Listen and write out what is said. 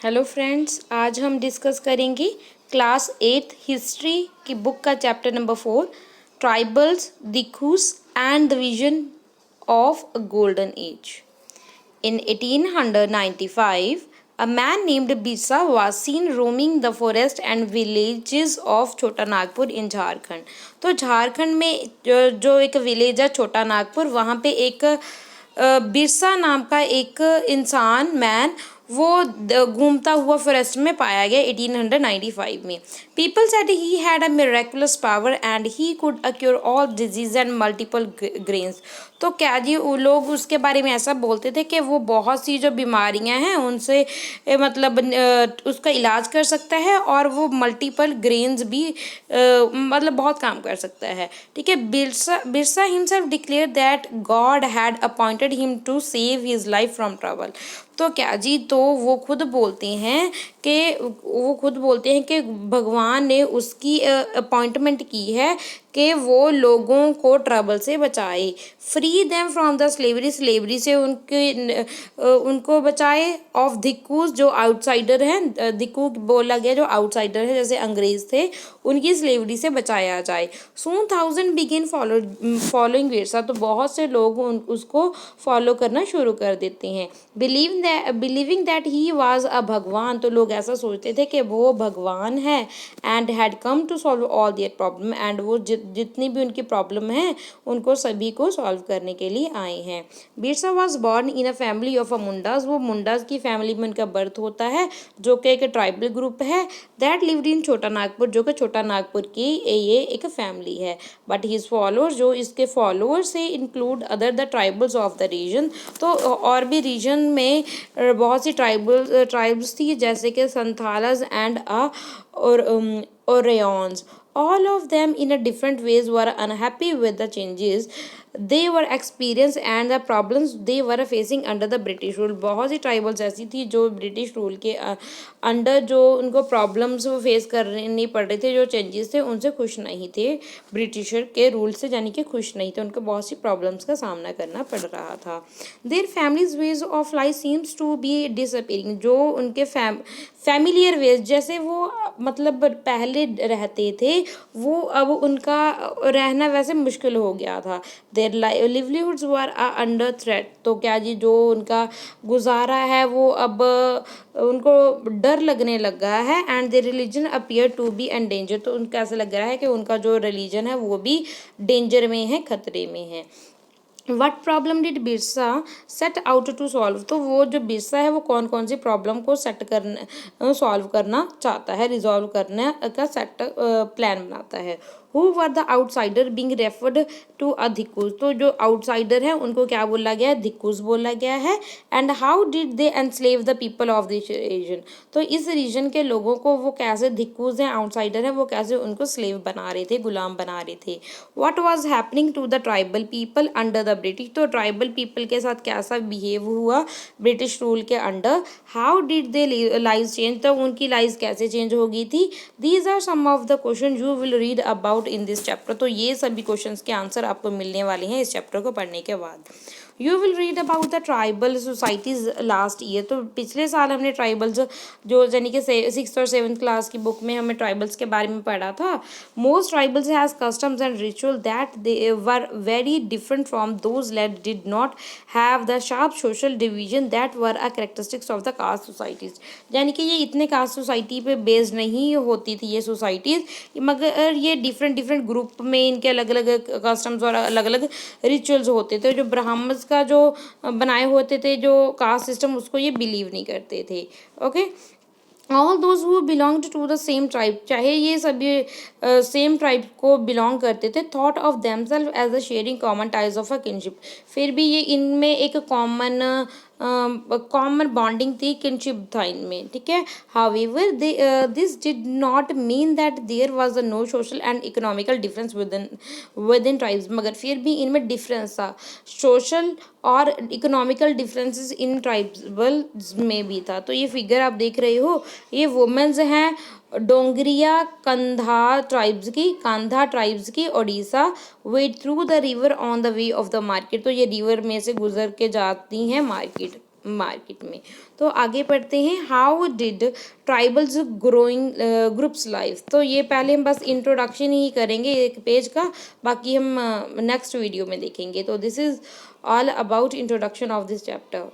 Hello friends, आज हम discuss करेंगे क्लास 8 हिस्ट्री की बुक का chapter number 4 tribals, dikus and the vision of a golden age. In 1895, a man named Birsa was seen roaming the forest and villages of छोटा Nagpur in Jharkhand. तो झारखंड में जो एक विलेज है छोटा नागपुर, वहाँ पे एक बिरसा नाम का एक इंसान मैन वो घूमता हुआ फॉरेस्ट में पाया गया 1895 में। People said he had a miraculous power and he could acquire all disease and multiple grains. तो क्या जी वो लोग उसके बारे में ऐसा बोलते थे कि वो बहुत सी जो बीमारियां हैं उनसे मतलब उसका इलाज कर सकता है और वो मल्टीपल ग्रेन्स भी मतलब बहुत काम कर सकता है। ठीक है, Birsa himself declare that God had appointed him to save his life from trouble. तो क्या जी, तो वो खुद बोलते हैं कि भगवान ने उसकी अपॉइंटमेंट की है कि वो लोगों को ट्रबल से बचाए, free them from the slavery से उनको बचाए, ऑफ धिक्कूस जो आउटसाइडर हैं, धिक्कू बोला गया जो आउटसाइडर है जैसे अंग्रेज थे, उनकी स्लेवरी से बचाया जाए। सून 1000 बिगिन फॉलोइंग बिरसा। तो बहुत से लोग उसको फॉलो करना शुरू कर देते हैं। Believing that he was a भगवान। तो लोग ऐसा सोचते थे कि वो भगवान है and had come to solve all their problem. And वो जितनी भी उनकी प्रॉब्लम है उनको सभी को सॉल्व करने के लिए आए हैं। Birsa was born in a family of a Mundas. वो मुंडास की फैमिली में उनका बर्थ होता है जो कि एक ट्राइबल ग्रुप है दैट लिव्ड इन छोटा नागपुर, जो कि छोटा नागपुर की ये एक फैमिली है। बट हिज फॉलोअर्स, जो इसके फॉलोअर्स से include other the tribals of the region. तो और भी रीजन में बहुत सी ट्राइब्स थी जैसे कि संथालस एंड और रेयॉन्स। All of them in a different ways were unhappy with the changes they were experienced and the problems they were facing under the British rule। बहुत सी ट्राइबल्स ऐसी थी जो ब्रिटिश रूल के अंडर जो उनको प्रॉब्लम्स वो face करनी पड़ रहे थे, जो चेंजेस थे उनसे खुश नहीं थे, ब्रिटिशर के रूल से यानी कि खुश नहीं थे, उनको बहुत सी प्रॉब्लम्स का सामना करना पड़ रहा था। Their families ways of life seems to be disappearing. जो उनके फैमिलियर वेज जैसे वो मतलब पहले रहते थे वो अब उनका रहना वैसे मुश्किल हो गया था। Their livelihoods were under threat. तो क्या जी, जो उनका गुजारा है वो अब उनको डर लगने लगा है। And their religion appear to be endanger. तो उनको ऐसा लग रहा है कि उनका जो रिलीजन है वो भी डेंजर में है, खतरे में है। What problem did Birsa set out to solve. तो वो जो बिरसा है वो कौन कौन सी प्रॉब्लम को सॉल्व करना चाहता है, रिजॉल्व करने का प्लान बनाता है। Who were the outsider being referred to a dikus. तो जो आउटसाइडर है उनको क्या बोला गया है, धिक्कूस बोला गया है। And how did they enslave the people of this region. तो इस रीजन के लोगों को वो कैसे, धिक्कूस हैं आउटसाइडर है, वो कैसे उनको स्लेव बना रहे थे, गुलाम बना रहे थे। What was happening to the tribal people under the British. तो ट्राइबल पीपल के साथ कैसा बिहेव हुआ ब्रिटिश रूल के under. How did they live change. तो उनकी लाइफ कैसे चेंज हो गई थी। These are some of the question you will read about in this chapter. तो ये सभी क्वेश्चंस के आंसर आपको मिलने वाले हैं इस चैप्टर को पढ़ने के बाद। You will read about the tribal societies last year. तो पिछले साल हमने ट्राइबल्स जो यानी कि 6th और 7th क्लास की बुक में हमें ट्राइबल्स के बारे में पढ़ा था। Most tribals has customs and ritual that they were very different from those that did not have the sharp social division that were a characteristics of the caste societies. यानी कि ये इतने कास्ट सोसाइटी पे based नहीं होती थी ये societies, मगर ये डिफरेंट ग्रुप में इनके अलग अलग कस्टम्स और अलग अलग रिचुअल्स होते थे। जो ब्राह्मण्स का जो बनाए होते थे जो कास्ट सिस्टम, उसको ये बिलीव नहीं करते थे। Okay, all those who belonged to the same tribe, चाहे ये सभी सेम ट्राइब को बिलोंग करते थे, thought of themselves as a sharing common ties of a kinship. फिर भी ये इनमें एक कॉमन बॉन्डिंग थी, किनशिप था इनमें। ठीक है, however this did not mean that there was a no social and economical difference with in tribes. मगर फिर भी इनमें डिफरेंस था, सोशल और इकोनॉमिकल डिफरेंसेस इन ट्राइबल्स में भी था। तो ये फिगर आप देख रहे हो, ये वुमेन्स हैं डोंगरिया कांधा ट्राइब्स की Odisha. Wade through the river on the way of the market. तो ये रिवर में से गुजर के जाती हैं मार्केट। मार्केट में। तो आगे पढ़ते हैं, how did tribals growing groups life. तो ये पहले हम बस इंट्रोडक्शन ही करेंगे एक पेज का, बाकी हम नेक्स्ट वीडियो में देखेंगे। तो this is all about introduction of this chapter.